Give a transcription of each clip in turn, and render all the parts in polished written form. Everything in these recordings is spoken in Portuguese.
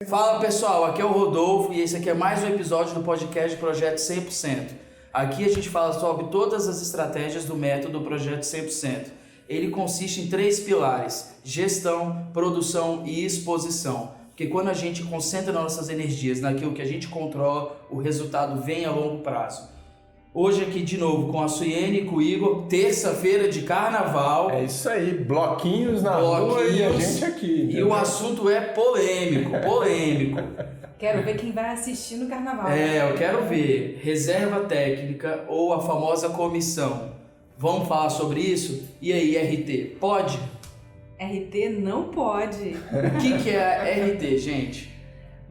Fala pessoal, aqui é o Rodolfo e esse aqui é mais um episódio do podcast Projeto 100%. Aqui a gente fala sobre todas as estratégias do método Projeto 100%. Ele consiste em 3 pilares: gestão, produção e exposição. Porque quando a gente concentra nossas energias naquilo que a gente controla, o resultado vem a longo prazo. Hoje aqui de novo com a Suiene e com o Igor, terça-feira de carnaval. É isso aí, bloquinhos na rua e a gente aqui. E o assunto é polêmico. Quero ver quem vai assistir no carnaval. Eu quero ver. Reserva técnica ou a famosa comissão. Vamos falar sobre isso? E aí, RT, pode? RT não pode. O que é RT, gente?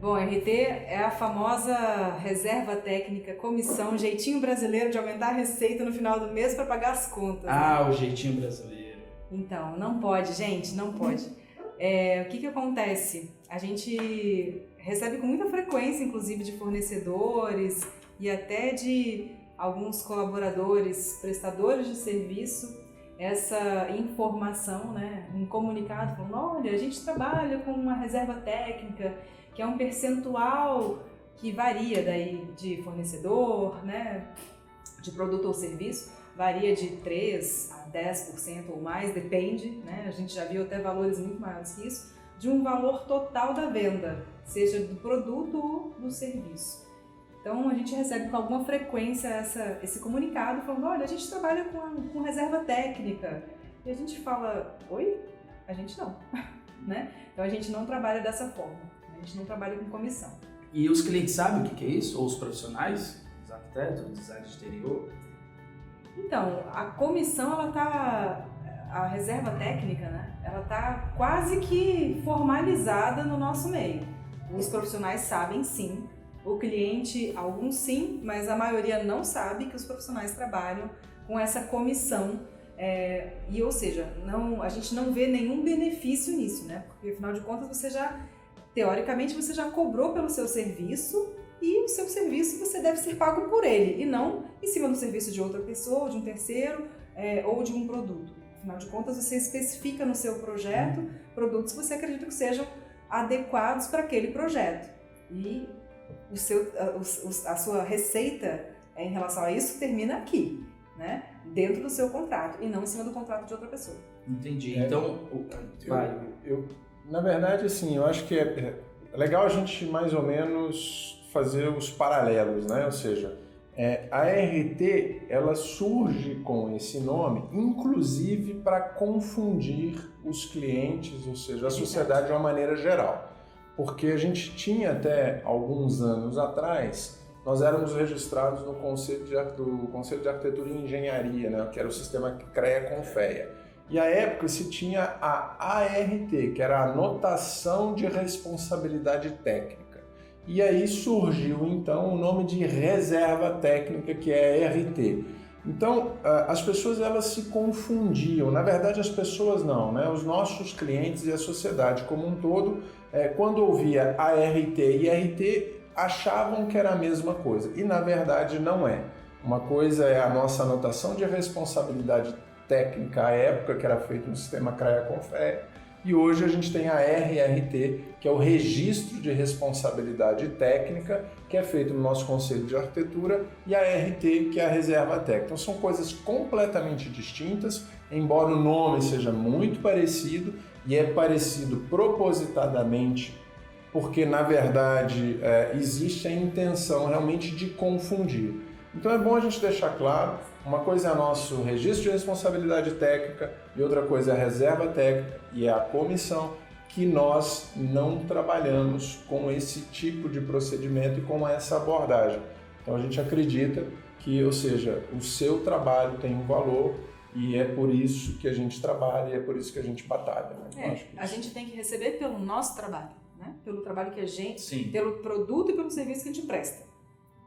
Bom, RT é a famosa reserva técnica, comissão, jeitinho brasileiro de aumentar a receita no final do mês para pagar as contas. Ah, né? O jeitinho brasileiro. Então, não pode, gente, não pode. O que acontece? A gente recebe com muita frequência, inclusive, de fornecedores e até de alguns colaboradores, prestadores de serviço, essa informação, né? Um comunicado falando: olha, a gente trabalha com uma reserva técnica, que é um percentual que varia daí de fornecedor, né, de produto ou serviço, varia de 3% a 10% ou mais, depende, né, a gente já viu até valores muito maiores que isso, de um valor total da venda, seja do produto ou do serviço. Então a gente recebe com alguma frequência esse comunicado falando: olha, a gente trabalha com reserva técnica. E a gente fala: oi? A gente não, né? Então a gente não trabalha dessa forma. A gente não trabalha com comissão. E os clientes sabem o que é isso? Ou os profissionais? Os arquitetos, o design de exterior? Então, a comissão, a reserva técnica, né? Ela está quase que formalizada no nosso meio. Os profissionais sabem sim, o cliente, alguns sim, mas a maioria não sabe que os profissionais trabalham com essa comissão. Ou seja, a gente não vê nenhum benefício nisso, né? Porque afinal de contas teoricamente você já cobrou pelo seu serviço e o seu serviço você deve ser pago por ele e não em cima do serviço de outra pessoa, de um terceiro ou de um produto. Afinal de contas, você especifica no seu projeto produtos que você acredita que sejam adequados para aquele projeto. E a sua receita em relação a isso termina aqui, né? Dentro do seu contrato e não em cima do contrato de outra pessoa. Entendi. Então, na verdade, assim, eu acho que é legal a gente mais ou menos fazer os paralelos, né? Ou seja, a RT, ela surge com esse nome, inclusive para confundir os clientes, ou seja, a sociedade de uma maneira geral. Porque a gente tinha até alguns anos atrás, nós éramos registrados no Conselho de Arquitetura e Engenharia, né? Que era o sistema CREA-CONFEA. E à época se tinha a ART, que era a Anotação de Responsabilidade Técnica. E aí surgiu então o nome de Reserva Técnica, que é a RT. Então as pessoas elas se confundiam, na verdade as pessoas não, né? Os nossos clientes e a sociedade como um todo, quando ouvia ART e RT, achavam que era a mesma coisa. E na verdade não é. Uma coisa é a nossa Anotação de Responsabilidade Técnica, à época, que era feito no sistema CREA-CONFEA, e hoje a gente tem a RRT, que é o Registro de Responsabilidade Técnica, que é feito no nosso Conselho de Arquitetura, e a RT, que é a Reserva Técnica. Então são coisas completamente distintas, embora o nome seja muito parecido, e é parecido propositadamente, porque na verdade existe a intenção realmente de confundir. Então é bom a gente deixar claro, uma coisa é o nosso registro de responsabilidade técnica e outra coisa é a reserva técnica e é a comissão, que nós não trabalhamos com esse tipo de procedimento e com essa abordagem. Então a gente acredita que, ou seja, o seu trabalho tem um valor e é por isso que a gente trabalha e é por isso que a gente batalha. Né? A gente tem que receber pelo nosso trabalho, né? Pelo trabalho que a gente, Sim. Pelo produto e pelo serviço que a gente presta.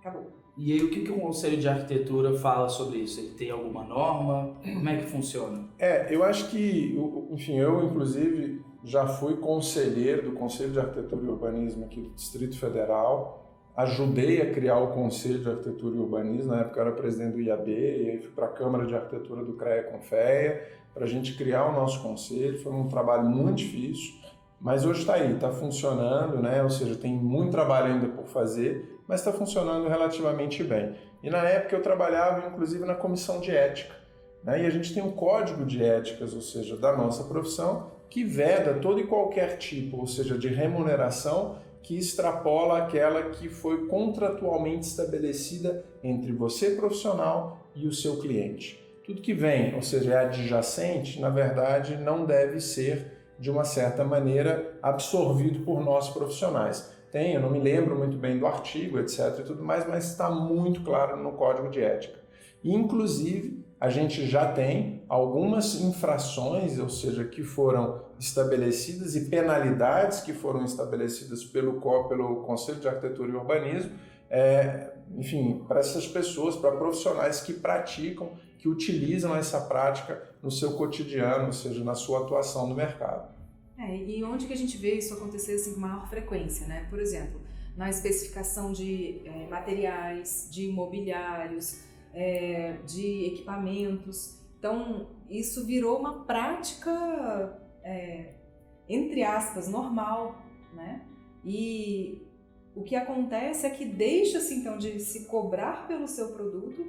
Acabou. E aí, o que o Conselho de Arquitetura fala sobre isso? Ele tem alguma norma? Como é que funciona? Eu acho que, enfim, eu inclusive já fui conselheiro do Conselho de Arquitetura e Urbanismo aqui do Distrito Federal. ajudei a criar o Conselho de Arquitetura e Urbanismo, na época eu era presidente do IAB, e aí fui para a Câmara de Arquitetura do CREA-CONFEA, para a gente criar o nosso conselho. Foi um trabalho muito difícil, mas hoje está aí, está funcionando, né? Ou seja, tem muito trabalho ainda por fazer, mas está funcionando relativamente bem. E na época eu trabalhava, inclusive, na comissão de ética, né? E a gente tem um código de éticas, ou seja, da nossa profissão, que veda todo e qualquer tipo, ou seja, de remuneração que extrapola aquela que foi contratualmente estabelecida entre você, profissional, e o seu cliente. Tudo que vem, ou seja, é adjacente, na verdade, não deve ser, de uma certa maneira, absorvido por nós profissionais. Eu não me lembro muito bem do artigo, etc. e tudo mais, mas está muito claro no Código de Ética. E, inclusive, a gente já tem algumas infrações, ou seja, que foram estabelecidas e penalidades que foram estabelecidas pelo Conselho de Arquitetura e Urbanismo, enfim, para essas pessoas, para profissionais que praticam, que utilizam essa prática no seu cotidiano, ou seja, na sua atuação no mercado. E onde que a gente vê isso acontecer assim, com maior frequência, né? Por exemplo, na especificação de materiais, de imobiliários, de equipamentos. Então, isso virou uma prática, entre aspas, normal, né? E o que acontece é que deixa-se, então, de se cobrar pelo seu produto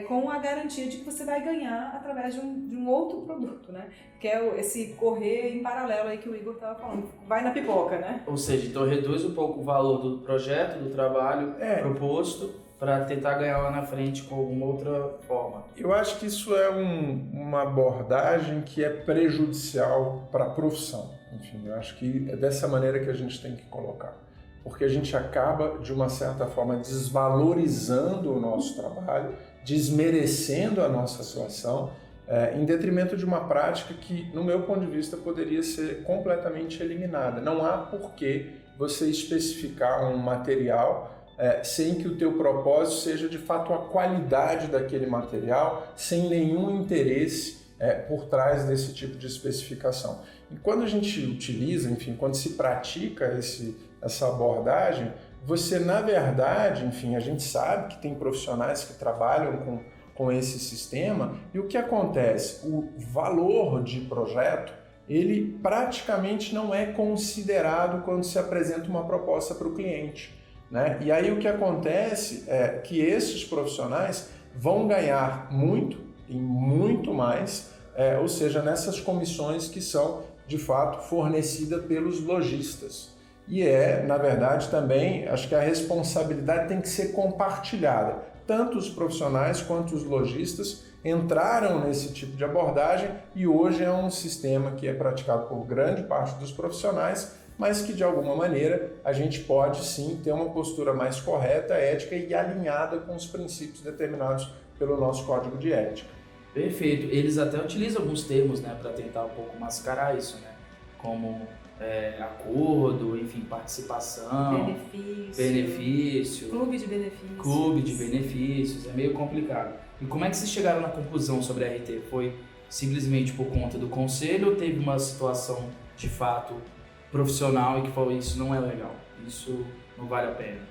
com a garantia de que você vai ganhar através de um outro produto, né? Que é esse correr em paralelo aí que o Igor estava falando. Vai na pipoca, né? Ou seja, então reduz um pouco o valor do projeto, do trabalho proposto, para tentar ganhar lá na frente com alguma outra forma. Eu acho que isso é uma abordagem que é prejudicial para a profissão. Enfim, eu acho que é dessa maneira que a gente tem que colocar. Porque a gente acaba, de uma certa forma, desvalorizando o nosso trabalho, desmerecendo a nossa atuação, em detrimento de uma prática que, no meu ponto de vista, poderia ser completamente eliminada. Não há por que você especificar um material sem que o teu propósito seja, de fato, a qualidade daquele material, sem nenhum interesse por trás desse tipo de especificação. E quando a gente utiliza, enfim, quando se pratica essa abordagem, você, na verdade, enfim, a gente sabe que tem profissionais que trabalham com esse sistema, e o que acontece? O valor de projeto, ele praticamente não é considerado quando se apresenta uma proposta para o cliente, né? E aí o que acontece é que esses profissionais vão ganhar muito e muito mais, ou seja, nessas comissões que são, de fato, fornecidas pelos lojistas. E na verdade, também, acho que a responsabilidade tem que ser compartilhada. Tanto os profissionais quanto os lojistas entraram nesse tipo de abordagem e hoje é um sistema que é praticado por grande parte dos profissionais, mas que, de alguma maneira, a gente pode, sim, ter uma postura mais correta, ética e alinhada com os princípios determinados pelo nosso Código de Ética. Perfeito. Eles até utilizam alguns termos, né, para tentar um pouco mascarar isso, né? Como acordo, enfim, participação, benefício, clube de benefícios, é meio complicado. E como é que vocês chegaram na conclusão sobre a RT? Foi simplesmente por conta do conselho ou teve uma situação de fato profissional e que falou isso não é legal, isso não vale a pena?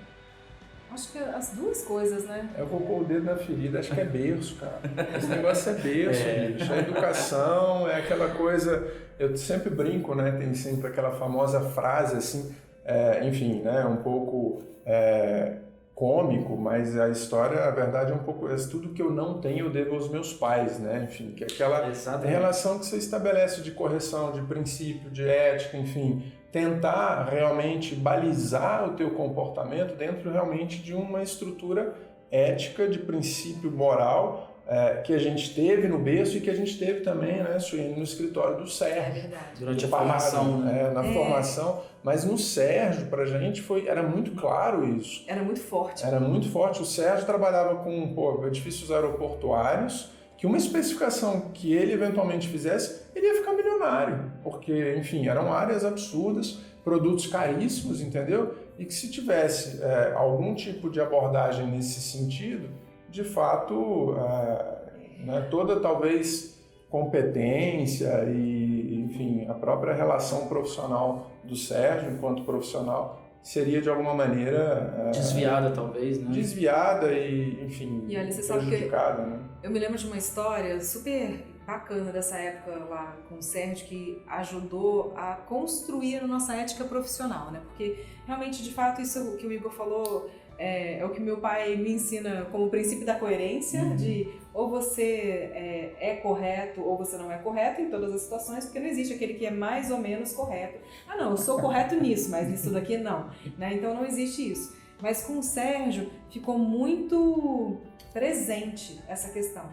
Acho que as duas coisas, né? Eu vou pôr o dedo na ferida, acho que é berço, cara. Esse negócio é berço, bicho. A educação é aquela coisa... Eu sempre brinco, né? Tem sempre aquela famosa frase, assim, enfim, né? Um pouco cômico, mas a história, a verdade, é um pouco... Tudo que eu não tenho, eu devo aos meus pais, né? Enfim, que é aquela relação que você estabelece de correção, de princípio, de ética, enfim... Tentar realmente balizar o teu comportamento dentro realmente de uma estrutura ética, de princípio moral, que a gente teve no berço e que a gente teve também, né, Suene, no escritório do Sérgio. É verdade. Durante a formação, né? Na formação, mas no Sérgio, pra gente, era muito claro isso. Era muito forte. Era muito forte. O Sérgio trabalhava com edifícios aeroportuários, que uma especificação que ele eventualmente fizesse, ele ia ficar milionário, porque, enfim, eram áreas absurdas, produtos caríssimos, entendeu? E que se tivesse algum tipo de abordagem nesse sentido, de fato, toda talvez competência e, enfim, a própria relação profissional do Sérgio enquanto profissional seria de alguma maneira desviada, talvez, né? Desviada e, enfim, E olha, você sabe que prejudicada, né? eu me lembro de uma história super bacana dessa época lá com o Sérgio, que ajudou a construir a nossa ética profissional, né? Porque realmente, de fato, isso que o Igor falou é o que meu pai me ensina como princípio da coerência, de ou você é correto ou você não é correto em todas as situações, porque não existe aquele que é mais ou menos correto. Ah, não, eu sou correto nisso, mas nisso daqui não, né? Então não existe isso. Mas com o Sérgio ficou muito presente essa questão.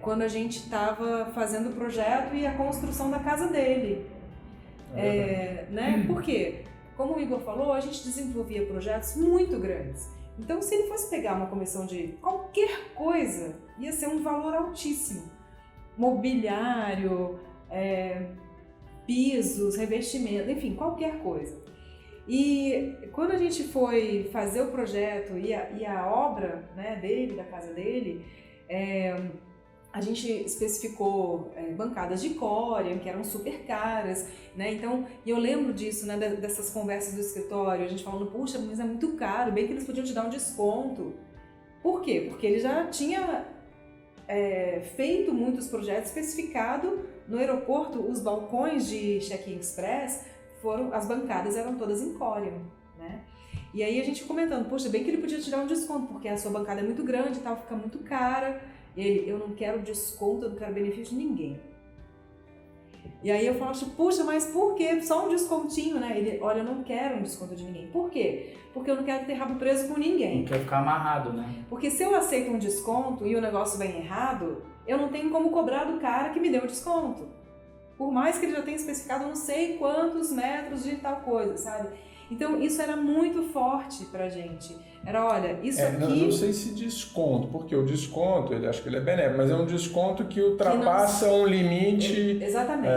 Quando a gente estava fazendo o projeto e a construção da casa dele. Né? Por quê? Como o Igor falou, a gente desenvolvia projetos muito grandes. Então, se ele fosse pegar uma comissão de qualquer coisa, ia ser um valor altíssimo. Mobiliário, pisos, revestimento, enfim, qualquer coisa. E quando a gente foi fazer o projeto e a obra, né, dele, da casa dele, a gente especificou bancadas de Corian, que eram super caras, né? Então, e eu lembro disso, né, dessas conversas do escritório, a gente falando, puxa, mas é muito caro, bem que eles podiam te dar um desconto. Por quê? Porque ele já tinha feito muitos projetos, especificado no aeroporto, os balcões de check-in express, as bancadas eram todas em Corian, né? E aí a gente comentando, poxa, bem que ele podia te dar um desconto, porque a sua bancada é muito grande e tal, fica muito cara. Ele, eu não quero desconto, eu não quero benefício de ninguém. E aí eu falo, puxa, mas por quê? Só um descontinho, né? Ele, olha, eu não quero um desconto de ninguém. Por quê? Porque eu não quero ter rabo preso com ninguém. Não quer ficar amarrado, né? Porque se eu aceito um desconto e o negócio vem errado, eu não tenho como cobrar do cara que me deu o desconto. Por mais que ele já tenha especificado não sei quantos metros de tal coisa, sabe? Então isso era muito forte pra gente. Era, olha, isso aqui... Não sei se desconto, porque o desconto, acho que ele é benéfico, mas é um desconto que ultrapassa um limite... Exatamente.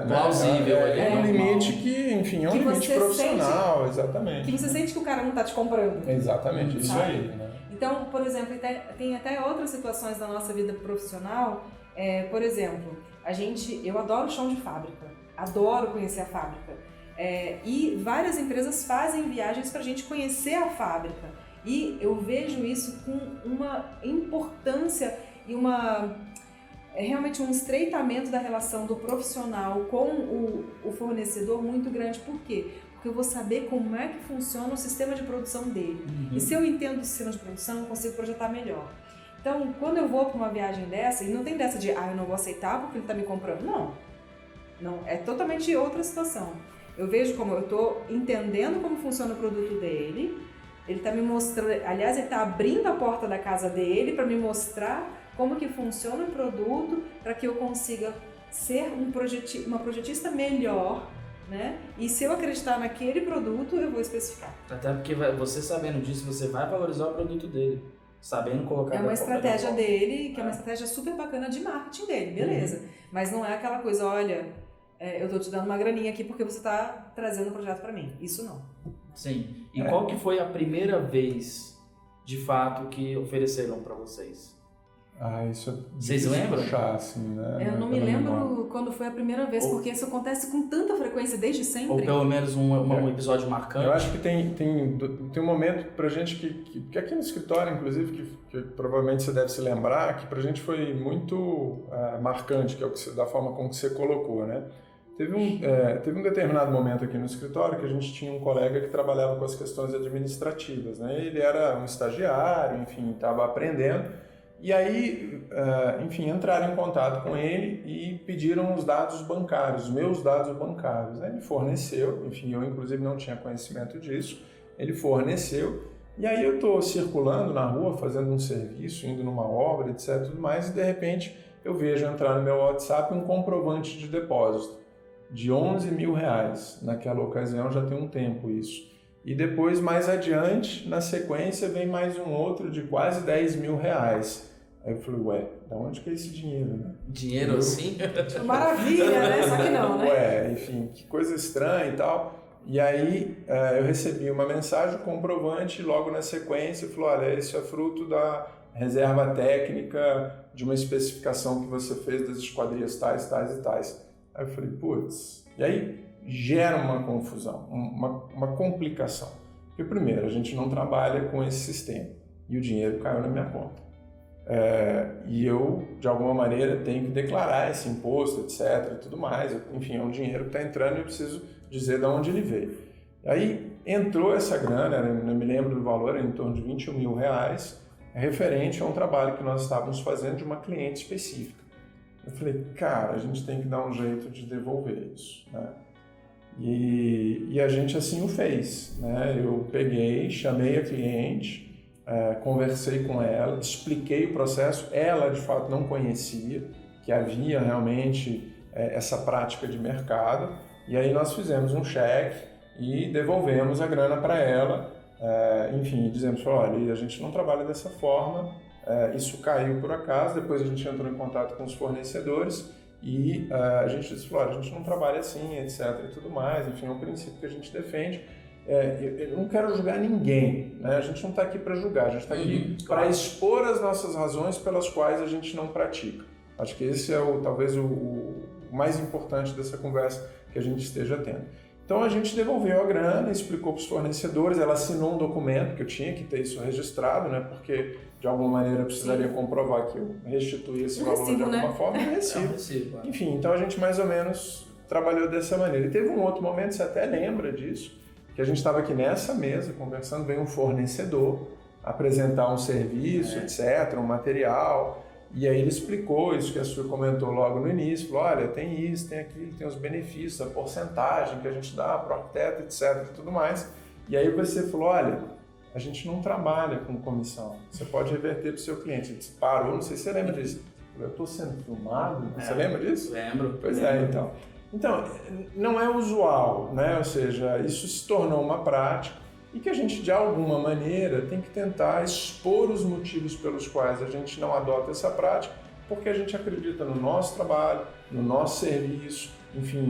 Plausível. É um limite que, enfim, é um limite profissional, exatamente. Que você sente que o cara não tá te comprando. Exatamente, isso aí. Né? Então, por exemplo, tem até outras situações da nossa vida profissional. Por exemplo, eu adoro chão de fábrica, adoro conhecer a fábrica. E várias empresas fazem viagens para a gente conhecer a fábrica. E eu vejo isso com uma importância e realmente um estreitamento da relação do profissional com o fornecedor muito grande. Por quê? Porque eu vou saber como é que funciona o sistema de produção dele. E se eu entendo o sistema de produção, eu consigo projetar melhor. Então, quando eu vou para uma viagem dessa, e não tem dessa de, eu não vou aceitar porque ele está me comprando. Não, é totalmente outra situação. Eu vejo como eu estou entendendo como funciona o produto dele, ele está me mostrando, aliás, ele está abrindo a porta da casa dele para me mostrar como que funciona o produto, para que eu consiga ser uma projetista melhor, né? E se eu acreditar naquele produto, eu vou especificar. Até porque você sabendo disso, você vai valorizar o produto dele, sabendo colocar... É uma estratégia dele, que é uma estratégia super bacana de marketing dele, beleza. Mas não é aquela coisa, olha... eu tô te dando uma graninha aqui porque você tá trazendo um projeto para mim. Isso não. Sim. E qual que foi a primeira vez, de fato, que ofereceram para vocês? Isso é... Vocês lembram? Puxar, assim, né? Eu não me lembro quando foi a primeira vez, porque isso acontece com tanta frequência desde sempre. Ou pelo menos um episódio marcante. Eu acho que tem um momento pra gente que aqui no escritório, inclusive, que provavelmente você deve se lembrar, que pra gente foi muito marcante, que é da forma como você colocou, né? Teve um determinado momento aqui no escritório que a gente tinha um colega que trabalhava com as questões administrativas, né? Ele era um estagiário, enfim, estava aprendendo. E aí, enfim, entraram em contato com ele e pediram os dados bancários, os meus dados bancários. Ele forneceu, enfim, eu inclusive não tinha conhecimento disso, ele forneceu. E aí eu estou circulando na rua, fazendo um serviço, indo numa obra, etc, tudo mais, e de repente eu vejo entrar no meu WhatsApp um comprovante de depósito de R$11 mil. Naquela ocasião já tem um tempo isso. E depois, mais adiante, na sequência, vem mais um outro de quase R$10 mil. Aí eu falei, da onde que é esse dinheiro, né? Dinheiro assim? Maravilha, né? Só que não, né? Enfim, que coisa estranha e tal. E aí eu recebi uma mensagem, comprovante, logo na sequência, falou, olha, esse é fruto da reserva técnica de uma especificação que você fez das esquadrias tais, tais e tais. Aí eu falei, putz. E aí gera uma confusão, uma complicação. Porque, primeiro, a gente não trabalha com esse sistema e o dinheiro caiu na minha conta. E eu, de alguma maneira, tenho que declarar esse imposto, etc. e tudo mais. Enfim, é um dinheiro que está entrando e eu preciso dizer de onde ele veio. Aí entrou essa grana, eu me lembro do valor, era em torno de R$21 mil, referente a um trabalho que nós estávamos fazendo de uma cliente específica. Eu falei, cara, a gente tem que dar um jeito de devolver isso, né? E a gente assim o fez, né? Eu peguei, chamei a cliente, conversei com ela, expliquei o processo. Ela, de fato, não conhecia que havia realmente essa prática de mercado. E aí nós fizemos um cheque e devolvemos a grana para ela. Enfim, dizemos, olha, a gente não trabalha dessa forma, isso caiu por acaso. Depois a gente entrou em contato com os fornecedores e a gente disse, olha, a gente não trabalha assim, etc. e tudo mais. Enfim, é um princípio que a gente defende. Eu não quero julgar ninguém, né? A gente não está aqui para julgar, a gente está aqui para expor as nossas razões pelas quais a gente não pratica. Acho que esse é talvez o mais importante dessa conversa que a gente esteja tendo. Então a gente devolveu a grana, explicou para os fornecedores, ela assinou um documento, que eu tinha que ter isso registrado, né? Porque de alguma maneira eu precisaria comprovar que eu restituí esse valor de alguma forma, um recibo. Enfim, então a gente mais ou menos trabalhou dessa maneira. E teve um outro momento, você até lembra disso, que a gente estava aqui nessa mesa conversando, veio um fornecedor apresentar um serviço, etc., um material, e aí ele explicou isso que a Su comentou logo no início, falou, olha, tem isso, tem aquilo, tem os benefícios, a porcentagem que a gente dá para o arquiteto, etc., e tudo mais. E aí você falou, olha, a gente não trabalha com comissão, você pode reverter para o seu cliente. Ele parou, não sei se você lembra disso. Eu estou sendo filmado, você lembra disso? Lembro. Pois é, então. Então, não é usual, né? Ou seja, isso se tornou uma prática e que a gente, de alguma maneira, tem que tentar expor os motivos pelos quais a gente não adota essa prática, porque a gente acredita no nosso trabalho, no nosso serviço, enfim,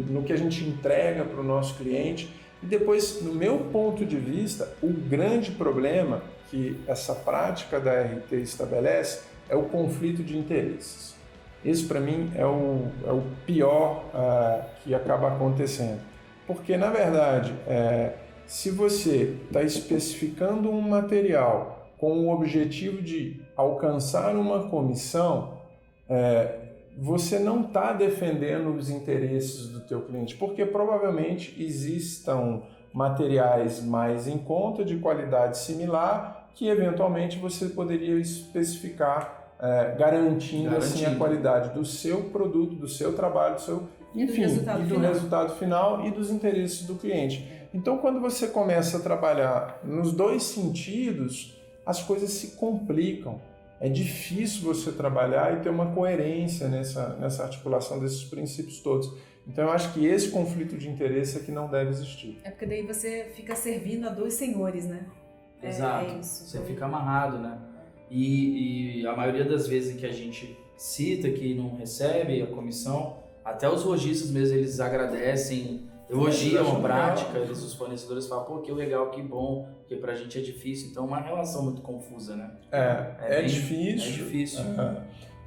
no que a gente entrega para o nosso cliente. E depois, no meu ponto de vista, o grande problema que essa prática da RT estabelece é o conflito de interesses. Esse, para mim, é o pior que acaba acontecendo. Porque, na verdade, se você está especificando um material com o objetivo de alcançar uma comissão, você não está defendendo os interesses do teu cliente, porque provavelmente existam materiais mais em conta, de qualidade similar, que eventualmente você poderia especificar garantindo assim a qualidade do seu produto, do seu trabalho, do resultado final e dos interesses do cliente. Então, quando você começa a trabalhar nos dois sentidos, as coisas se complicam. É difícil você trabalhar e ter uma coerência nessa articulação desses princípios todos. Então, eu acho que esse conflito de interesse é que não deve existir. É porque daí você fica servindo a dois senhores, né? Exato. É isso. Você fica amarrado, né? E a maioria das vezes que a gente cita que não recebe a comissão, até os lojistas mesmo, eles agradecem, elogiam a prática, os fornecedores falam, pô, que legal, que bom, porque pra gente é difícil, então é uma relação muito confusa, né? É difícil. É difícil.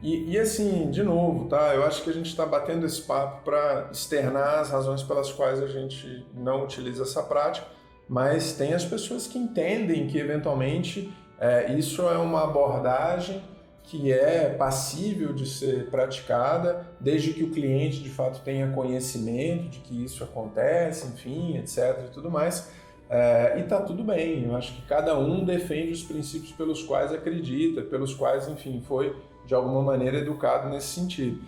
E assim, de novo, tá? Eu acho que a gente está batendo esse papo para externar as razões pelas quais a gente não utiliza essa prática, mas tem as pessoas que entendem que eventualmente isso é uma abordagem que é passível de ser praticada, desde que o cliente de fato tenha conhecimento de que isso acontece, enfim, etc. e tudo mais. E tá tudo bem, eu acho que cada um defende os princípios pelos quais acredita, pelos quais, enfim, foi de alguma maneira educado nesse sentido.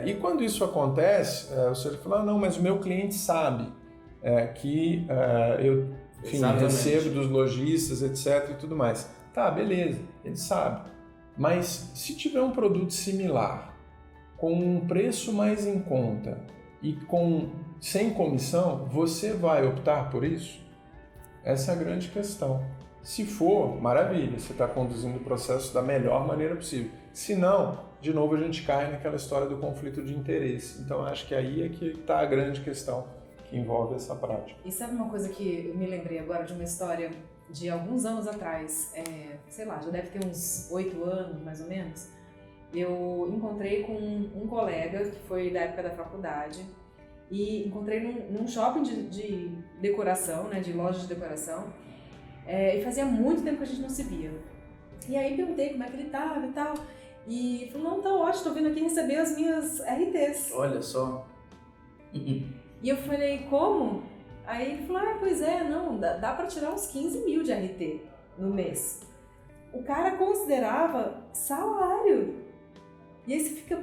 E quando isso acontece, você fala, não, mas o meu cliente sabe que eu recebo dos lojistas, etc. e tudo mais. Tá, beleza, ele sabe. Mas se tiver um produto similar, com um preço mais em conta e sem comissão, você vai optar por isso? Essa é a grande questão. Se for, maravilha, você está conduzindo o processo da melhor maneira possível. Se não, de novo a gente cai naquela história do conflito de interesse. Então acho que aí é que está a grande questão que envolve essa prática. E sabe uma coisa que eu me lembrei agora de uma história de alguns anos atrás, sei lá, já deve ter uns 8 anos mais ou menos, eu encontrei com um colega que foi da época da faculdade e encontrei num shopping de decoração, né, de loja de decoração, e fazia muito tempo que a gente não se via. E aí perguntei como é que ele estava e tal, e falou, não, tá ótimo, tô vindo aqui receber as minhas RTs. Olha só. E eu falei, como? Aí ele falou, pois é, não, dá pra tirar uns 15 mil de RT no mês. O cara considerava salário. E aí você fica,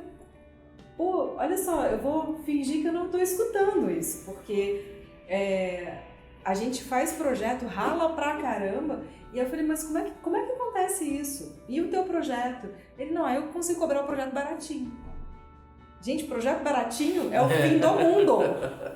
pô, olha só, eu vou fingir que eu não tô escutando isso, porque a gente faz projeto, rala pra caramba, e eu falei, mas como é que acontece isso? E o teu projeto? Ele, não, aí eu consigo cobrar o projeto baratinho. Gente, projeto baratinho é o fim do mundo.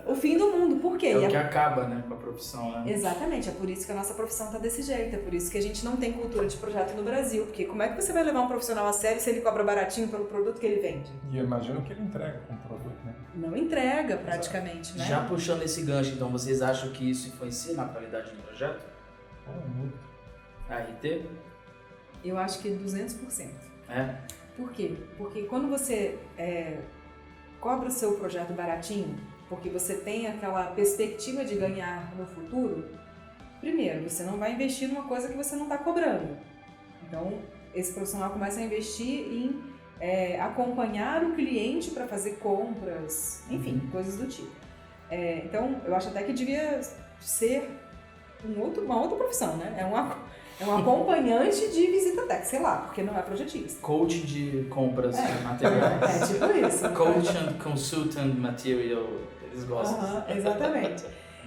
O fim do mundo. Por quê? É o que acaba, né, com a profissão, né? Exatamente. É por isso que a nossa profissão tá desse jeito. É por isso que a gente não tem cultura de projeto no Brasil. Porque como é que você vai levar um profissional a sério se ele cobra baratinho pelo produto que ele vende? E eu imagino que ele entrega com o produto, né? Não entrega, praticamente, né? Já puxando esse gancho, então, vocês acham que isso influencia na qualidade do projeto? Muito. A RT? Eu acho que 200%. É? Por quê? Porque quando você cobra o seu projeto baratinho, porque você tem aquela perspectiva de ganhar no futuro, primeiro, você não vai investir numa coisa que você não está cobrando. Então, esse profissional começa a investir em acompanhar o cliente para fazer compras, enfim, coisas do tipo. Então, eu acho até que devia ser uma outra profissão, né? É um acompanhante de visita técnica, sei lá, porque não é projetista. Coach de compras de materiais. Tipo isso. Coach and consultant material, eles gostam. Exatamente.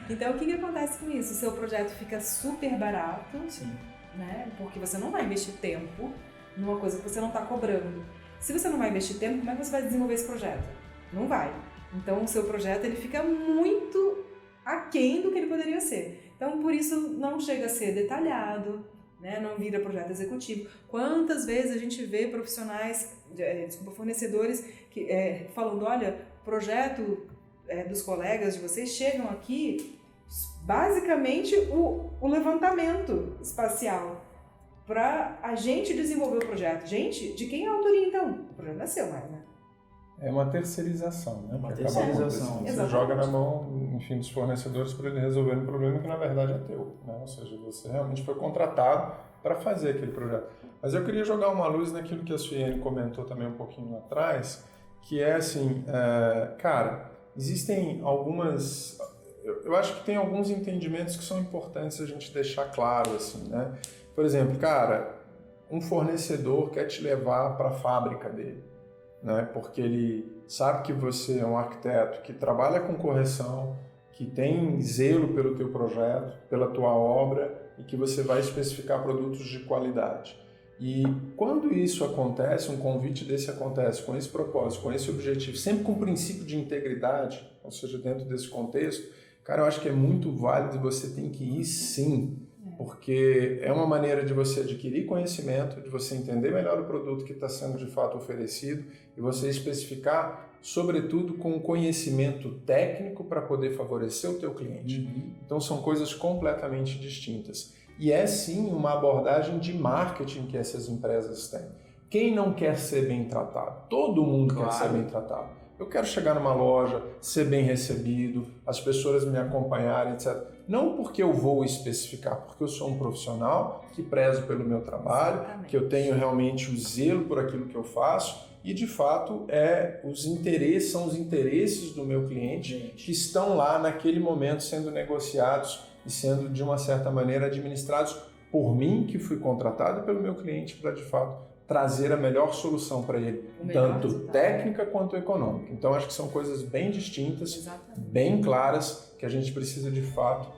Então, o que acontece com isso? O seu projeto fica super barato, Sim. né? Porque você não vai investir tempo numa coisa que você não está cobrando. Se você não vai investir tempo, como é que você vai desenvolver esse projeto? Não vai. Então, o seu projeto ele fica muito aquém do que ele poderia ser. Então, por isso, não chega a ser detalhado, né? Não vira projeto executivo. Quantas vezes a gente vê profissionais, fornecedores falando, olha, projeto dos colegas de vocês chegam aqui, basicamente o levantamento espacial para a gente desenvolver o projeto. Gente, de quem é a autoria então? O projeto não é seu mais, né? É uma terceirização, né? Uma que terceirização. Você joga na mão, enfim, dos fornecedores para ele resolver um problema que na verdade é teu, né? Ou seja, você realmente foi contratado para fazer aquele projeto. Mas eu queria jogar uma luz naquilo que a Suiane comentou também um pouquinho lá atrás, que é assim, cara, existem algumas... Eu acho que tem alguns entendimentos que são importantes a gente deixar claro, assim, né? Por exemplo, cara, um fornecedor quer te levar para a fábrica dele, né? Porque ele sabe que você é um arquiteto que trabalha com correção, que tem zelo pelo teu projeto, pela tua obra e que você vai especificar produtos de qualidade. E quando isso acontece, um convite desse acontece com esse propósito, com esse objetivo, sempre com o princípio de integridade, ou seja, dentro desse contexto, cara, eu acho que é muito válido e você tem que ir sim, porque é uma maneira de você adquirir conhecimento, de você entender melhor o produto que está sendo de fato oferecido e você especificar, sobretudo, com conhecimento técnico para poder favorecer o teu cliente. Então são coisas completamente distintas. E é sim uma abordagem de marketing que essas empresas têm. Quem não quer ser bem tratado? Todo mundo quer ser bem tratado. Eu quero chegar numa loja, ser bem recebido, as pessoas me acompanharem, etc. Não porque eu vou especificar, porque eu sou um profissional que prezo pelo meu trabalho, Exatamente. que eu tenho realmente o zelo por aquilo que eu faço e, de fato, são os interesses do meu cliente que estão lá naquele momento sendo negociados e sendo, de uma certa maneira, administrados por mim, que fui contratado, e pelo meu cliente para, de fato, trazer a melhor solução para ele, tanto técnica quanto econômica. Então, acho que são coisas bem distintas, Exatamente. bem claras, que a gente precisa, de fato,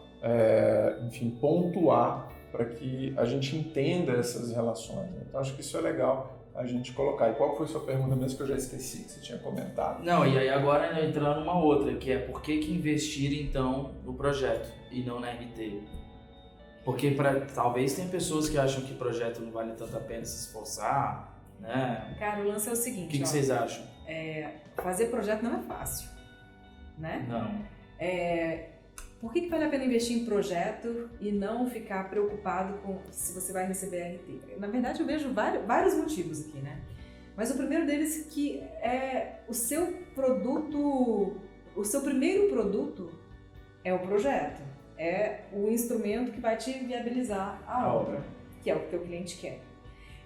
pontuar para que a gente entenda essas relações. Então, acho que isso é legal a gente colocar. E qual foi a sua pergunta mesmo que eu já esqueci, que você tinha comentado? Não, e aí agora entrando numa outra, que é por que investir então no projeto e não na RT? Porque talvez tem pessoas que acham que projeto não vale tanto a pena se esforçar, né? Cara, o lance é o seguinte, O que vocês acham? fazer projeto não é fácil, né? Não. Por que vale a pena investir em projeto e não ficar preocupado com se você vai receber RT? Na verdade, eu vejo vários motivos aqui, né? Mas o primeiro deles que é o seu produto, O seu primeiro produto é o projeto, é o instrumento que vai te viabilizar a obra, que é o que o teu cliente quer.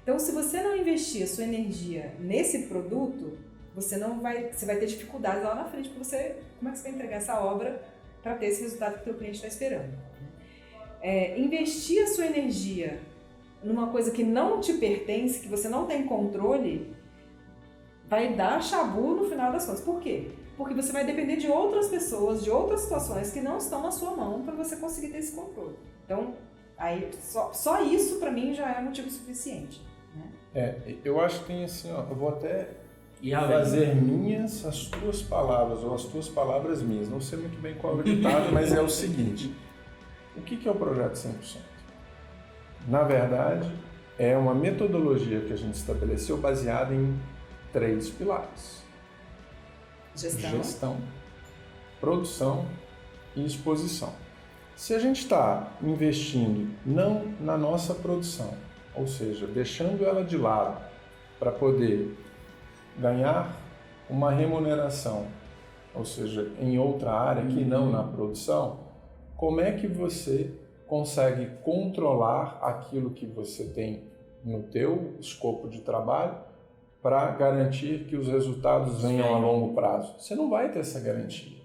Então, se você não investir a sua energia nesse produto, você vai ter dificuldades lá na frente, porque como é que você vai entregar essa obra para ter esse resultado que o teu cliente está esperando. Investir a sua energia numa coisa que não te pertence, que você não tem controle, vai dar chabu no final das contas. Por quê? Porque você vai depender de outras pessoas, de outras situações que não estão na sua mão para você conseguir ter esse controle. Então, aí, só isso para mim já é motivo suficiente. Né? Eu acho que tem assim, eu vou até fazer minhas as tuas palavras, ou as tuas palavras minhas. Não sei muito bem qual é o ditado, mas é o seguinte. O que é o Projeto 100%? Na verdade, é uma metodologia que a gente estabeleceu baseada em 3 pilares. Gestão, produção e exposição. Se a gente está investindo não na nossa produção, ou seja, deixando ela de lado para poder ganhar uma remuneração, ou seja, em outra área que não na produção, como é que você consegue controlar aquilo que você tem no teu escopo de trabalho para garantir que os resultados venham a longo prazo? Você não vai ter essa garantia.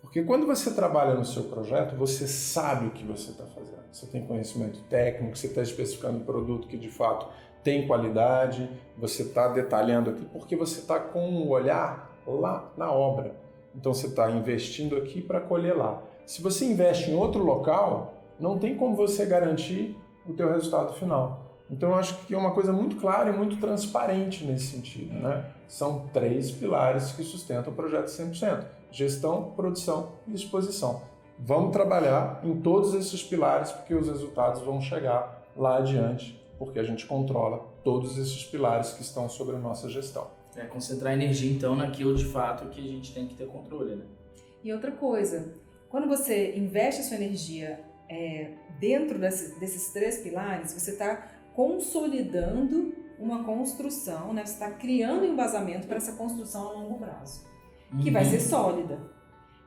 Porque quando você trabalha no seu projeto, você sabe o que você está fazendo. Você tem conhecimento técnico, você está especificando um produto que de fato tem qualidade, você está detalhando aqui, porque você está com um olhar lá na obra. Então você está investindo aqui para colher lá. Se você investe em outro local, não tem como você garantir o teu resultado final. Então eu acho que é uma coisa muito clara e muito transparente nesse sentido, né? São 3 pilares que sustentam o projeto 100%. Gestão, produção e exposição. Vamos trabalhar em todos esses pilares porque os resultados vão chegar lá adiante, porque a gente controla todos esses pilares que estão sobre a nossa gestão. Concentrar energia então naquilo de fato que a gente tem que ter controle, né? E outra coisa, quando você investe a sua energia dentro desses 3 pilares, você está consolidando uma construção, né? Você está criando um embasamento para essa construção a longo prazo, que vai ser sólida.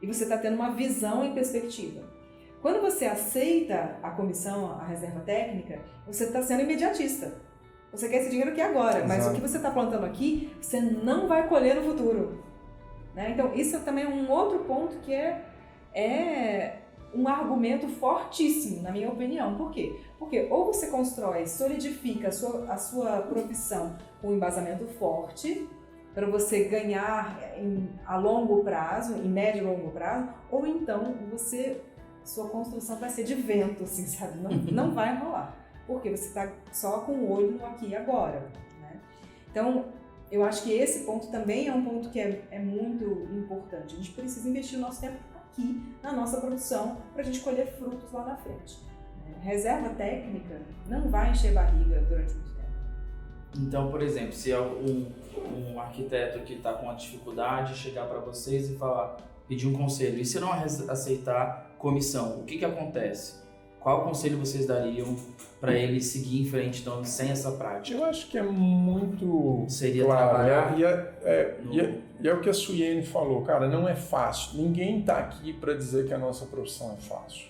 E você está tendo uma visão e perspectiva. Quando você aceita a comissão, a reserva técnica, você está sendo imediatista. Você quer esse dinheiro aqui agora, mas o que você está plantando aqui, você não vai colher no futuro. Né? Então, isso também é um outro ponto que é um argumento fortíssimo, na minha opinião. Por quê? Porque ou você constrói, solidifica a sua profissão com um embasamento forte, para você ganhar a longo prazo, em médio e longo prazo, ou então sua construção vai ser de vento, assim, sabe? Não vai rolar, porque você está só com o olho no aqui e agora. Né? Então, eu acho que esse ponto também é um ponto que é muito importante. A gente precisa investir o nosso tempo aqui na nossa produção para a gente colher frutos lá na frente. Reserva técnica não vai encher barriga durante muito tempo. Então, por exemplo, se um arquiteto que está com uma dificuldade chegar para vocês e pedir um conselho, e se não aceitar comissão, o que acontece? Qual conselho vocês dariam para ele seguir em frente, então, sem essa prática? Eu acho que é muito Seria claro, trabalhar e é o que a Suiene falou, cara, não é fácil. Ninguém está aqui para dizer que a nossa profissão é fácil.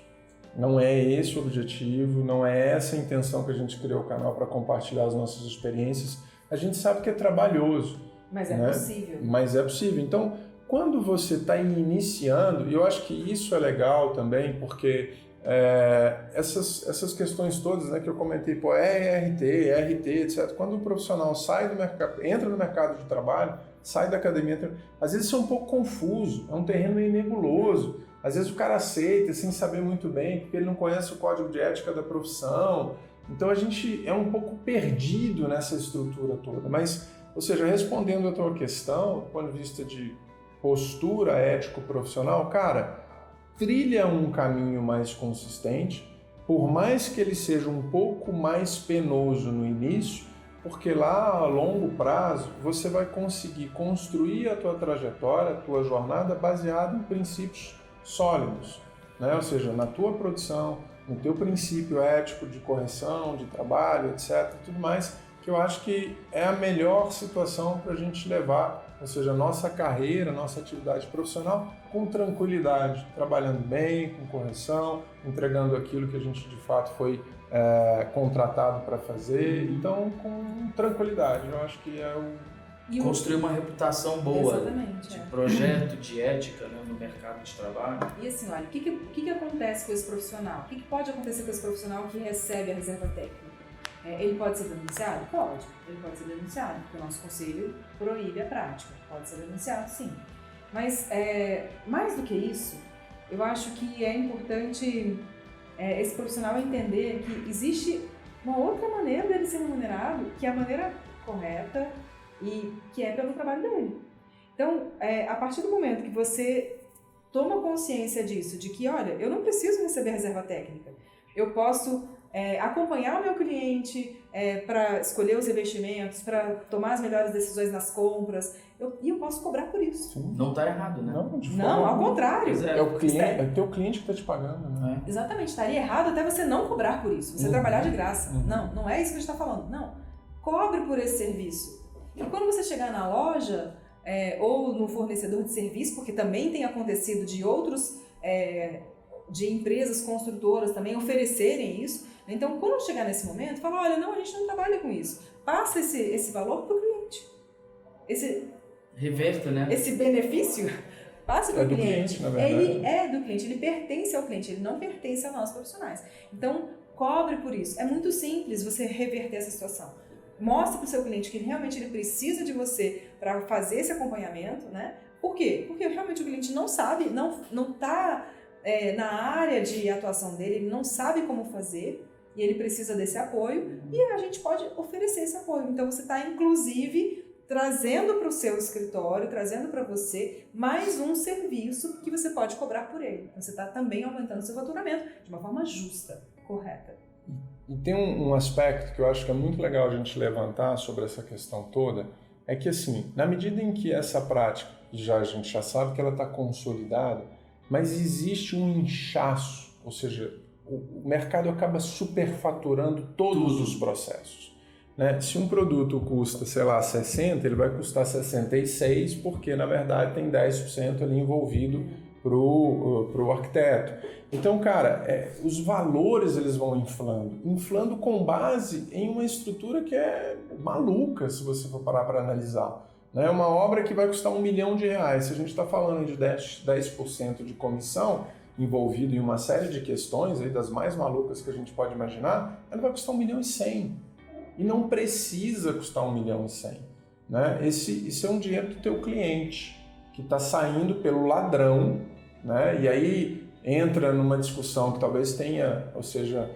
Não é esse o objetivo, não é essa a intenção que a gente criou o canal para compartilhar as nossas experiências. A gente sabe que é trabalhoso. Mas é possível. Mas é possível. Então, quando você está iniciando, e eu acho que isso é legal também, porque essas questões todas, né, que eu comentei, RT, etc. Quando o profissional sai do mercado, entra no mercado de trabalho, sai da academia, às vezes isso é um pouco confuso, é um terreno meio nebuloso. Às vezes o cara aceita sem saber muito bem, porque ele não conhece o código de ética da profissão. Então a gente é um pouco perdido nessa estrutura toda. Mas, ou seja, respondendo a tua questão, do ponto de vista de postura ético-profissional, cara, trilha um caminho mais consistente, por mais que ele seja um pouco mais penoso no início, porque lá a longo prazo você vai conseguir construir a tua trajetória, a tua jornada baseada em princípios sólidos, né? Ou seja, na tua produção, no teu princípio ético de correção, de trabalho, etc, tudo mais, porque eu acho que é a melhor situação para a gente levar, ou seja, a nossa carreira, a nossa atividade profissional com tranquilidade, trabalhando bem, com correção, entregando aquilo que a gente de fato foi contratado para fazer, então com tranquilidade. Eu acho que é o... Construir uma reputação boa. Exatamente, de projeto, de ética, né, no mercado de trabalho. E assim, olha, o que acontece com esse profissional? O que pode acontecer com esse profissional que recebe a reserva técnica? Ele pode ser denunciado? Pode. Ele pode ser denunciado, porque o nosso conselho proíbe a prática. Pode ser denunciado, sim. Mas, mais do que isso, eu acho que é importante esse profissional entender que existe uma outra maneira dele ser remunerado, que é a maneira correta e que é pelo trabalho dele. Então, a partir do momento que você toma consciência disso, de que, olha, eu não preciso receber reserva técnica, eu posso acompanhar o meu cliente para escolher os investimentos, para tomar as melhores decisões nas compras, e eu posso cobrar por isso. Sim. Não está errado, né? Não, ao contrário. É o teu cliente que está te pagando, né? Exatamente, estaria errado até você não cobrar por isso, você trabalhar de graça. Não é isso que a gente está falando. Não, cobre por esse serviço. E quando você chegar na loja ou no fornecedor de serviço, porque também tem acontecido de outros, de empresas construtoras também oferecerem isso, então quando chegar nesse momento, fala, olha, não, a gente não trabalha com isso. Passa esse valor para o cliente. Reverta, né? Esse benefício passa para o cliente. Na verdade. Ele é do cliente, ele pertence ao cliente, ele não pertence a nós profissionais. Então, cobre por isso. É muito simples você reverter essa situação. Mostre para o seu cliente que realmente ele precisa de você para fazer esse acompanhamento, né? Por quê? Porque realmente o cliente não sabe, não está na área de atuação dele, ele não sabe como fazer e ele precisa desse apoio e a gente pode oferecer esse apoio. Então, você está, inclusive, trazendo para o seu escritório, trazendo para você mais um serviço que você pode cobrar por ele. Então, você está também aumentando o seu faturamento de uma forma justa, correta. E tem um aspecto que eu acho que é muito legal a gente levantar sobre essa questão toda, é que assim, na medida em que essa prática, a gente já sabe que ela está consolidada, mas existe um inchaço, ou seja, o mercado acaba superfaturando todos os processos. Né? Se um produto custa, sei lá, 60, ele vai custar 66, porque na verdade tem 10% ali envolvido para o arquiteto. Então, cara, os valores eles vão inflando com base em uma estrutura que é maluca, se você for parar para analisar. Né? Uma obra que vai custar R$1 milhão, se a gente está falando de 10% de comissão, envolvido em uma série de questões, aí, das mais malucas que a gente pode imaginar, ela vai custar R$1,1 milhão. E não precisa custar R$1,1 milhão. Né? Esse é um dinheiro do teu cliente, que está saindo pelo ladrão, né? E aí entra numa discussão que talvez tenha, ou seja,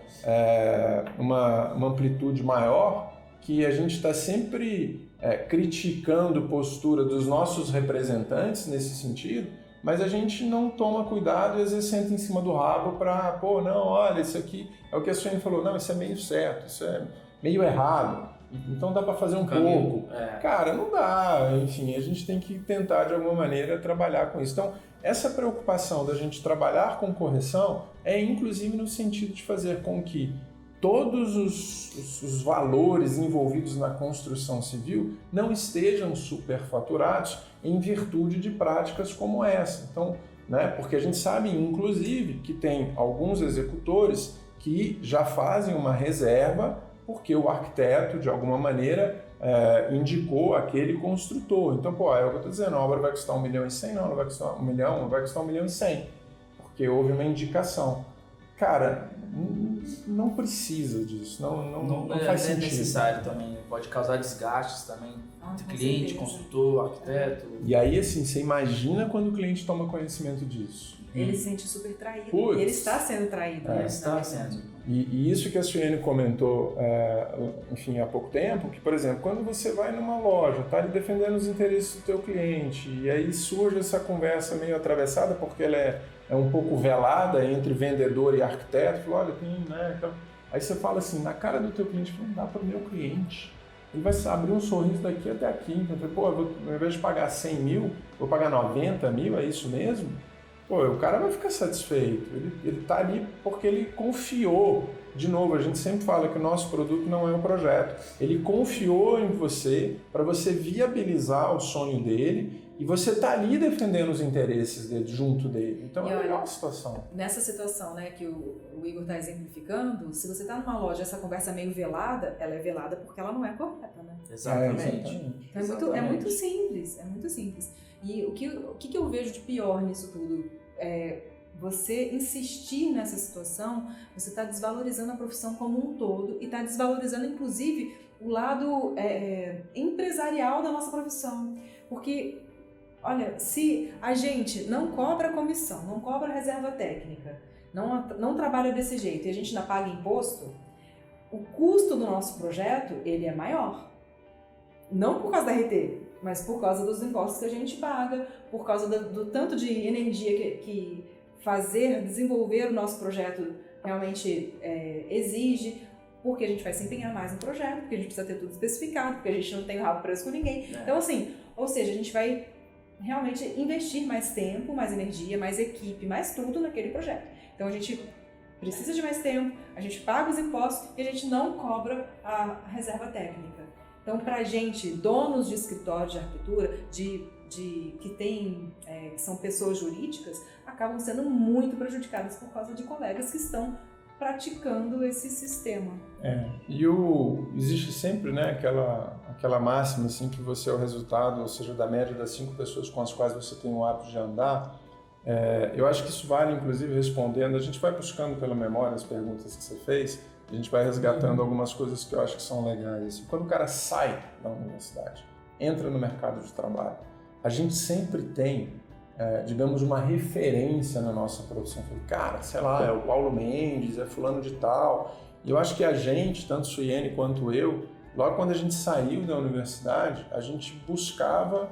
uma amplitude maior, que a gente está sempre criticando a postura dos nossos representantes nesse sentido, mas a gente não toma cuidado e às vezes senta em cima do rabo para, não, olha, isso aqui é o que a Suene falou, não, isso é meio certo, isso é meio errado, então dá para fazer um pouco. Cara, não dá, enfim, a gente tem que tentar de alguma maneira trabalhar com isso. Então, essa preocupação da gente trabalhar com correção é inclusive no sentido de fazer com que todos os valores envolvidos na construção civil não estejam superfaturados em virtude de práticas como essa. Então, né, porque a gente sabe, inclusive, que tem alguns executores que já fazem uma reserva porque o arquiteto, de alguma maneira, indicou aquele construtor. Então, é o que eu estou dizendo, a obra vai custar R$1,1 milhão, não vai custar R$1 milhão, vai custar R$1,1 milhão, porque houve uma indicação. Cara, não precisa disso, não faz sentido. É necessário também, pode causar desgastes também, cliente, construtor, arquiteto. E aí, assim, você imagina quando o cliente toma conhecimento disso. Ele se sente super traído, ele está sendo traído. Ele está sendo. E isso que a Suene comentou, enfim, há pouco tempo, que, por exemplo, quando você vai numa loja, tá ali defendendo os interesses do teu cliente, e aí surge essa conversa meio atravessada, porque ela é um pouco velada entre vendedor e arquiteto, fala, olha, tem, né, então... Aí você fala assim, na cara do teu cliente, não dá para o meu cliente. Ele vai abrir um sorriso daqui até aqui, então, ao invés de pagar 100 mil, vou pagar 90 mil, é isso mesmo? pô, o cara vai ficar satisfeito. Ele tá ali porque ele confiou. De novo, a gente sempre fala que o nosso produto não é um projeto. Ele confiou em você para você viabilizar o sonho dele e você tá ali defendendo os interesses dele, junto dele. Então é legal a situação. Nessa situação, né, que o Igor está exemplificando, se você está numa loja, essa conversa é meio velada, ela é velada porque ela não é correta, né? Exatamente. Então é muito simples, é muito simples. E o que eu vejo de pior nisso tudo é você insistir nessa situação, você está desvalorizando a profissão como um todo e está desvalorizando, inclusive, o lado empresarial da nossa profissão. Porque, olha, se a gente não cobra comissão, não cobra reserva técnica, não trabalha desse jeito e a gente ainda paga imposto, o custo do nosso projeto, ele é maior. Não por causa da RT, mas por causa dos impostos que a gente paga, por causa do tanto de energia que desenvolver o nosso projeto realmente exige, porque a gente vai se empenhar mais no projeto, porque a gente precisa ter tudo especificado, porque a gente não tem o rabo preso com ninguém. Então, assim, ou seja, a gente vai realmente investir mais tempo, mais energia, mais equipe, mais tudo naquele projeto. Então, a gente precisa de mais tempo, a gente paga os impostos e a gente não cobra a reserva técnica. Então, pra gente, donos de escritórios de arquitetura, que são pessoas jurídicas, acabam sendo muito prejudicadas por causa de colegas que estão praticando esse sistema. Existe sempre, né, aquela máxima assim, que você é o resultado, ou seja, da média das 5 pessoas com as quais você tem o hábito de andar. Eu acho que isso vale, inclusive, respondendo. A gente vai buscando pela memória as perguntas que você fez, a gente vai resgatando algumas coisas que eu acho que são legais. Quando o cara sai da universidade, entra no mercado de trabalho, a gente sempre tem, digamos, uma referência na nossa profissão. Cara, sei lá, é o Paulo Mendes, é fulano de tal. E eu acho que a gente, tanto Suiene quanto eu, logo quando a gente saiu da universidade, a gente buscava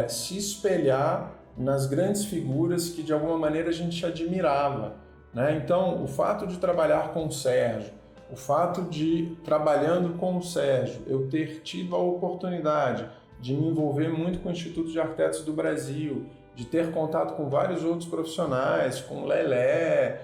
se espelhar nas grandes figuras que de alguma maneira a gente admirava, né? Então, o fato de trabalhar com o Sérgio, o fato de, trabalhando com o Sérgio, eu ter tido a oportunidade de me envolver muito com o Instituto de Arquitetos do Brasil, de ter contato com vários outros profissionais, com o Lelé,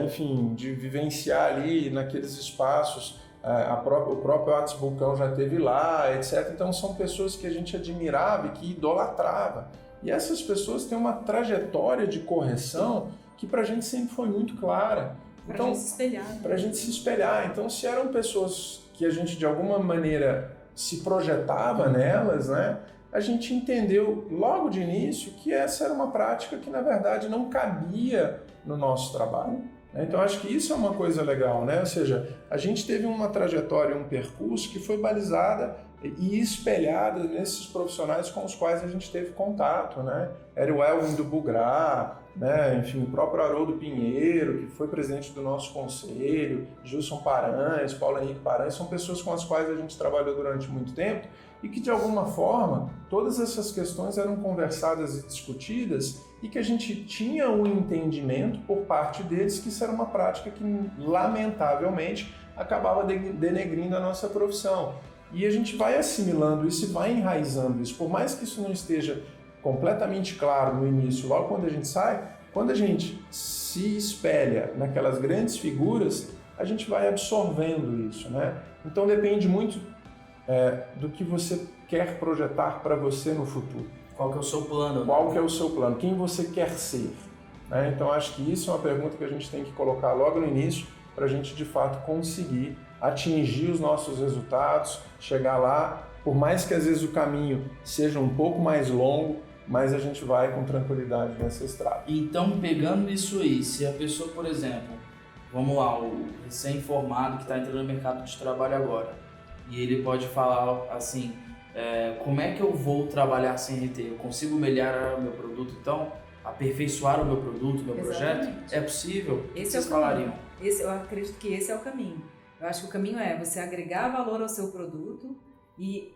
enfim, de vivenciar ali naqueles espaços, o próprio Atos Vulcão já esteve lá, etc. Então são pessoas que a gente admirava e que idolatrava. E essas pessoas têm uma trajetória de correção que pra gente sempre foi muito clara. Pra gente se espelhar. Pra gente se espelhar. Então, se eram pessoas que a gente de alguma maneira se projetava nelas, né, a gente entendeu logo de início que essa era uma prática que na verdade não cabia no nosso trabalho. Então, acho que isso é uma coisa legal, né? Ou seja, a gente teve uma trajetória, um percurso que foi balizada e espelhada nesses profissionais com os quais a gente teve contato, né? Era o Elvin do Bugrá, né? Enfim, o próprio Haroldo Pinheiro, que foi presidente do nosso conselho, Gilson Paranhos, Paulo Henrique Paranhos, são pessoas com as quais a gente trabalhou durante muito tempo e que, de alguma forma, todas essas questões eram conversadas e discutidas e que a gente tinha um entendimento por parte deles que isso era uma prática que, lamentavelmente, acabava denegrindo a nossa profissão. E a gente vai assimilando isso e vai enraizando isso. Por mais que isso não esteja completamente claro no início, logo quando a gente sai, quando a gente se espelha naquelas grandes figuras, a gente vai absorvendo isso, né? Então depende muito do que você quer projetar para você no futuro. Qual que é o seu plano? Qual que é o seu plano? Quem você quer ser? Né? Então acho que isso é uma pergunta que a gente tem que colocar logo no início para a gente de fato conseguir atingir os nossos resultados, chegar lá, por mais que às vezes o caminho seja um pouco mais longo, mas a gente vai com tranquilidade nessa estrada. Então, pegando isso aí, se a pessoa, por exemplo, vamos lá, o recém-formado que está entrando no mercado de trabalho agora, e ele pode falar assim, como é que eu vou trabalhar sem RT? Eu consigo melhorar o meu produto, então? Aperfeiçoar o meu produto, o meu projeto? É possível? Vocês falariam? Eu acredito que esse é o caminho. Eu acho que o caminho é você agregar valor ao seu produto e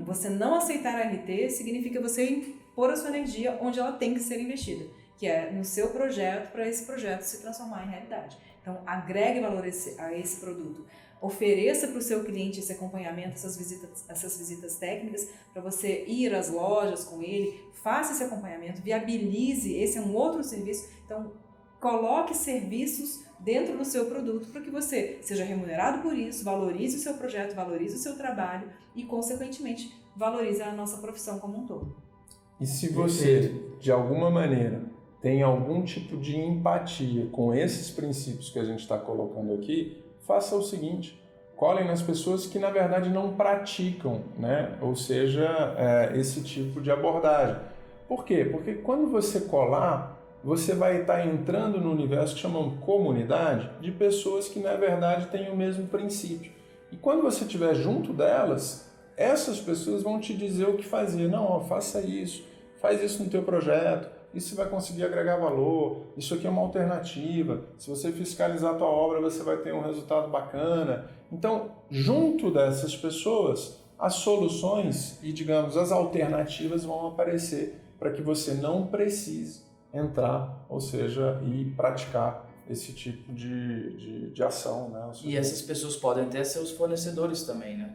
você não aceitar a RT significa você pôr a sua energia onde ela tem que ser investida, que é no seu projeto, para esse projeto se transformar em realidade. Então, agregue valor a esse produto. Ofereça para o seu cliente esse acompanhamento, essas visitas técnicas, para você ir às lojas com ele, faça esse acompanhamento, viabilize, esse é um outro serviço. Então, coloque serviços dentro do seu produto para que você seja remunerado por isso, valorize o seu projeto, valorize o seu trabalho e, consequentemente, valorize a nossa profissão como um todo. E se você, de alguma maneira, tem algum tipo de empatia com esses princípios que a gente está colocando aqui, faça o seguinte: colhem nas pessoas que, na verdade, não praticam, né? Ou seja, esse tipo de abordagem. Por quê? Porque quando você colar, você vai estar entrando no universo que chamamos comunidade de pessoas que, na verdade, têm o mesmo princípio. E quando você estiver junto delas, essas pessoas vão te dizer o que fazer. Não, ó, faça isso, faz isso no teu projeto, isso vai conseguir agregar valor, isso aqui é uma alternativa, se você fiscalizar a tua obra, você vai ter um resultado bacana. Então, junto dessas pessoas, as soluções e, digamos, as alternativas vão aparecer para que você não precise entrar, ou seja, e praticar esse tipo de ação, né? E essas pessoas podem até ser os fornecedores também, né?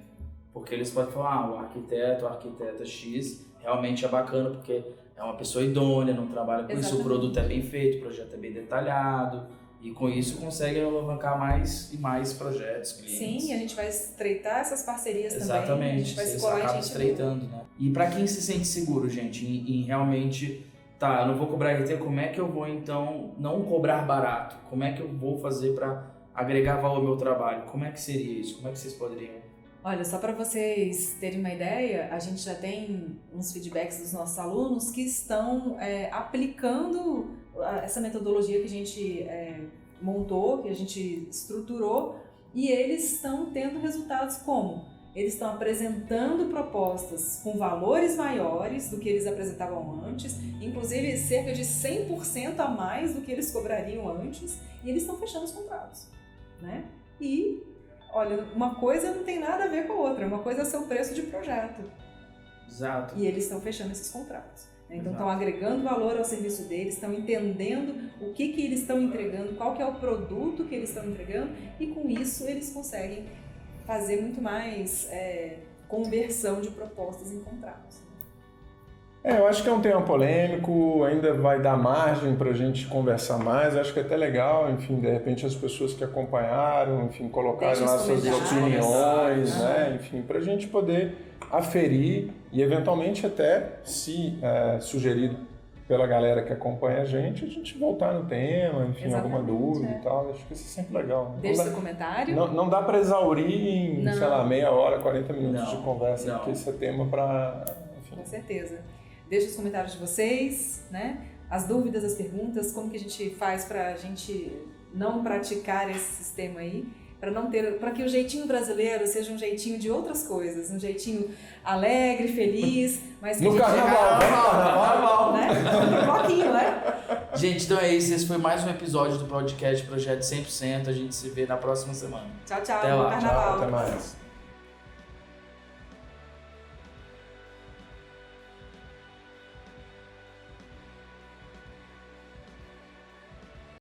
Porque eles podem falar, o arquiteta X realmente é bacana porque é uma pessoa idônea, não trabalha com isso, o produto é bem feito, o projeto é bem detalhado, e com isso consegue alavancar mais e mais projetos, clientes. Sim, a gente vai estreitar essas parcerias também. Exatamente, a gente vai você escolar acaba estreitando, né? E para quem se sente seguro, gente, em realmente, tá, eu não vou cobrar RT, como é que eu vou então não cobrar barato? Como é que eu vou fazer para agregar valor ao meu trabalho? Como é que seria isso? Como é que vocês poderiam? Olha, só para vocês terem uma ideia, a gente já tem uns feedbacks dos nossos alunos que estão aplicando essa metodologia que a gente montou, que a gente estruturou, e eles estão tendo resultados como? Eles estão apresentando propostas com valores maiores do que eles apresentavam antes, inclusive cerca de 100% a mais do que eles cobrariam antes, e eles estão fechando os contratos, né? E olha, uma coisa não tem nada a ver com a outra, uma coisa é seu preço de projeto. Exato. E eles estão fechando esses contratos. Né? Então estão agregando valor ao serviço deles, estão entendendo o que eles estão entregando, qual que é o produto que eles estão entregando, e com isso eles conseguem fazer muito mais conversão de propostas em contratos. Eu acho que é um tema polêmico, ainda vai dar margem para a gente conversar mais, acho que é até legal, enfim, de repente as pessoas que acompanharam, enfim, colocarem lá suas opiniões, né, enfim, para a gente poder aferir e eventualmente até, se sugerido pela galera que acompanha a gente voltar no tema, enfim, alguma dúvida e tal, acho que isso é sempre legal. Né? Deixe seu comentário. Não dá para exaurir em, sei lá, meia hora, 40 minutos de conversa, porque esse é tema para... Com certeza. Deixe os comentários de vocês, né? As dúvidas, as perguntas, como que a gente faz para a gente não praticar esse sistema aí, para que o jeitinho brasileiro seja um jeitinho de outras coisas, um jeitinho alegre, feliz, mas que no carnaval, né? No bloquinho, né? Gente, então é isso. Esse foi mais um episódio do podcast Projeto 100%. A gente se vê na próxima semana. Tchau, tchau. Até lá. Bom carnaval. Tchau, até mais.